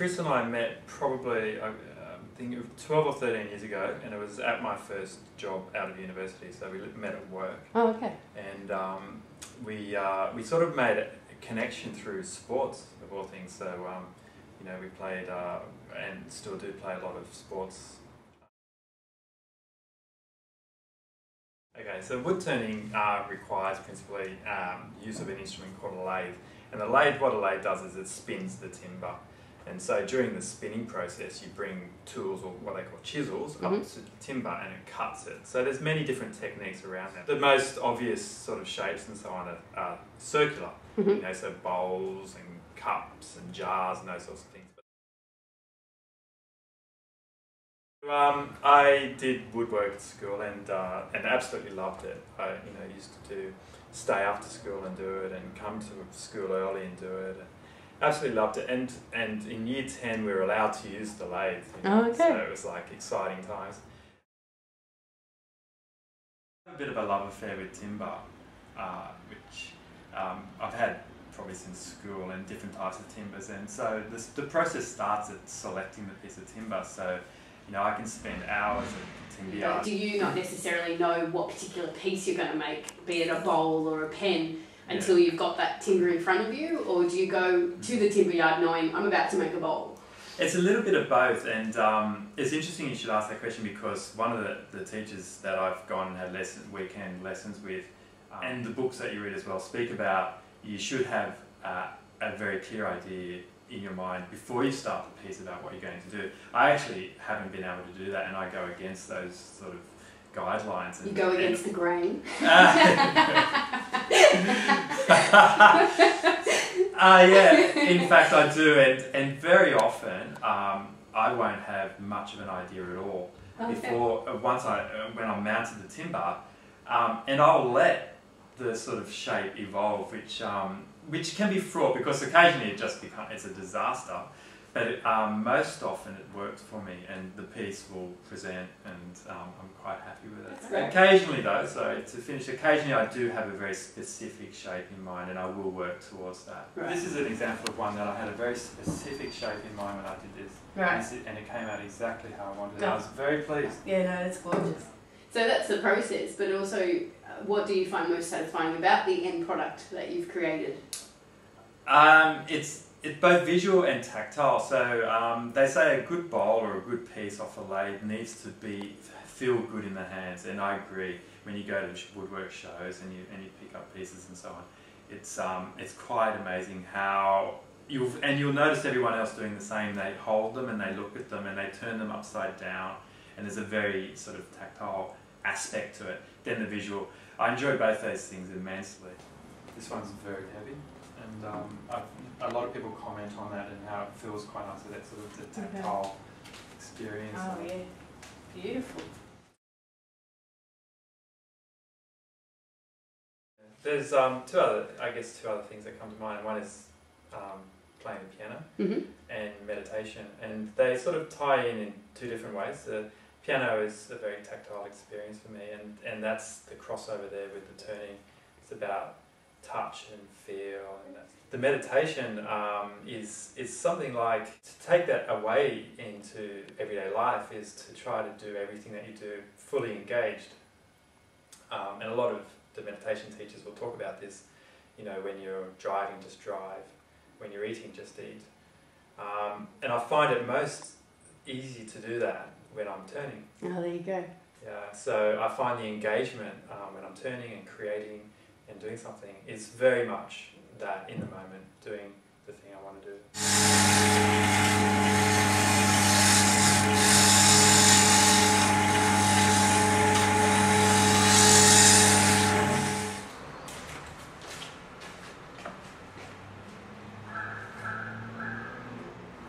Chris and I met probably, I think, 12 or 13 years ago, and it was at my first job out of university, so we met at work. Oh, okay. And we sort of made a connection through sports, of all things. So, you know, we played and still do play a lot of sports. Okay, so wood turning requires principally use of an instrument called a lathe. And the lathe, what a lathe does is it spins the timber. And so during the spinning process, you bring tools, or what they call chisels, up to the timber and it cuts it. So there's many different techniques around that. The most obvious sort of shapes and so on are circular, you know, so bowls and cups and jars and those sorts of things. I did woodwork at school and absolutely loved it. I used to stay after school and do it, and come to school early and do it. And absolutely loved it. And in year 10 we were allowed to use the lathe. You know? Oh, okay. So it was like exciting times. A bit of a love affair with timber, which I've had probably since school, and different types of timbers. And so the process starts at selecting the piece of timber. So, you know, I can spend hours at the timber yard. Do you not necessarily know what particular piece you're going to make, be it a bowl or a pen, until you've got that timber in front of you? Or do you go to the timber yard knowing, I'm about to make a bowl? It's a little bit of both, and it's interesting you should ask that question, because one of the teachers that I've gone and had weekend lessons with, and the books that you read as well, speak about you should have a very clear idea in your mind before you start the piece about what you're going to do. I actually haven't been able to do that, and I go against those sort of guidelines. You go against the grain? Yeah, in fact I do, and very often I won't have much of an idea at all before when I'm mounted the timber, and I'll let the sort of shape evolve, which can be fraught, because occasionally it's a disaster, but most often it works for me, and the piece will present, and I'm quite happy with it. Occasionally though, so to finish, occasionally I do have a very specific shape in mind, and I will work towards that. Right. This is an example of one that I had a very specific shape in mind when I did this, and it came out exactly how I wanted it. I was very pleased. Yeah, no, it's gorgeous. So that's the process, but also what do you find most satisfying about the end product that you've created? It's both visual and tactile. So they say a good bowl or a good piece off a lathe needs to feel good in the hands, and I agree. When you go to woodwork shows and you pick up pieces and so on, it's quite amazing how you'll notice everyone else doing the same. They hold them and they look at them and they turn them upside down, and there's a very sort of tactile aspect to it. Then the visual. I enjoy both those things immensely. This one's very heavy, and a lot of people comment on that and how it feels quite nice with that sort of the tactile experience. Oh yeah, beautiful. There's two other things that come to mind. One is playing the piano and meditation, and they sort of tie in two different ways. The piano is a very tactile experience for me, and that's the crossover there with the turning. It's about touch and feel, and the meditation is something like, to take that away into everyday life is to try to do everything that you do fully engaged, and a lot of the meditation teachers will talk about this. You know, when you're driving, just drive. When you're eating, just eat. And I find it most easy to do that when I'm turning. Oh, there you go. Yeah, so I find the engagement when I'm turning and creating and doing something is very much that, in the moment, doing the thing I want to do.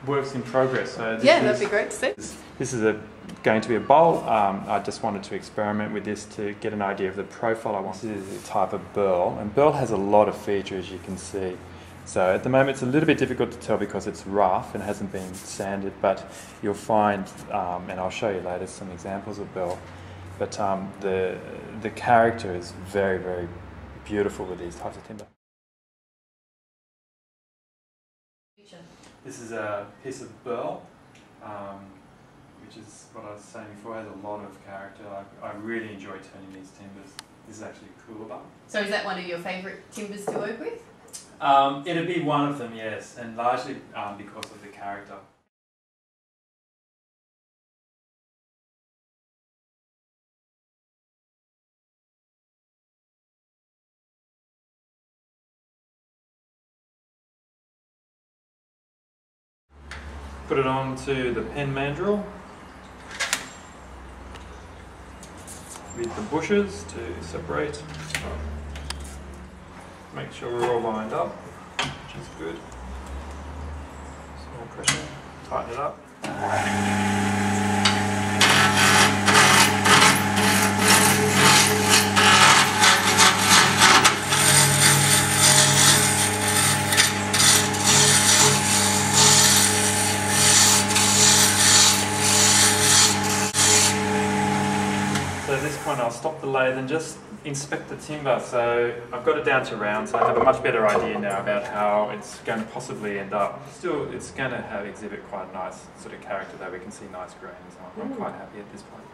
Works in progress. So that'd be great to see. This is going to be a bowl. I just wanted to experiment with this to get an idea of the profile I want. This is a type of burl, and burl has a lot of features, you can see. So at the moment it's a little bit difficult to tell because it's rough and hasn't been sanded, but you'll find, and I'll show you later, some examples of burl, but the character is very, very beautiful with these types of timber. This is a piece of burl, which is what I was saying before, has a lot of character. I really enjoy turning these timbers. This is actually a coolabah. So is that one of your favourite timbers to work with? It'd be one of them, yes, and largely because of the character. Put it on to the pen mandrel with the bushes to separate. Make sure we're all lined up, which is good. Small pressure, tighten it up. So at this point I'll stop the lathe and just inspect the timber. So I've got it down to round, so I have a much better idea now about how it's going to possibly end up. Still, it's going to exhibit quite a nice sort of character though. We can see nice grains. I'm quite happy at this point.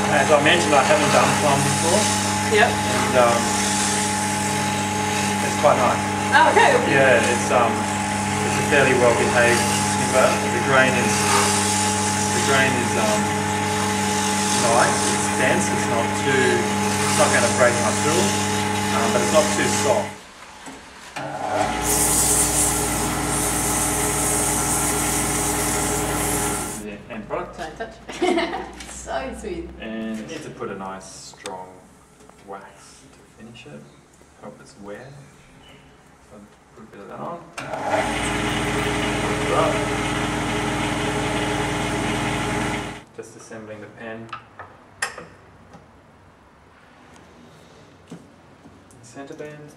As I mentioned, I haven't done plum before. Yep. And it's quite nice. Oh, okay. Yeah, it's a fairly well behaved timber. The grain is nice. It's dense. It's not going to break my tool, but it's not too soft. The end product. Don't touch. So smooth. And you need to put a nice strong wax to finish it. Hope it's wear. So put a bit of that on. Just assembling the pen. Center band.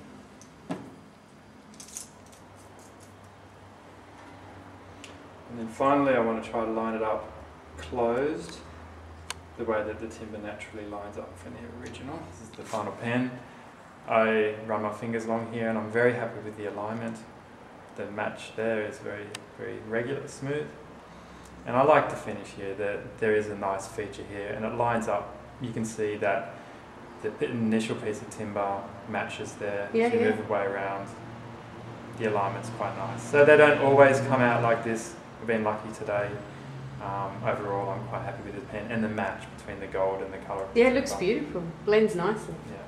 And then finally I want to try to line it up closed, the way that the timber naturally lines up from the original. This is the final pen. I run my fingers along here and I'm very happy with the alignment. The match there is very, very regular, smooth. And I like the finish here, that there is a nice feature here and it lines up. You can see that the initial piece of timber matches there. As you move the way around, the alignment's quite nice. So they don't always come out like this. I've been lucky today. Overall, I'm quite happy with the pen and the match between the gold and the colour. Yeah, it looks beautiful. Blends nicely. Yeah.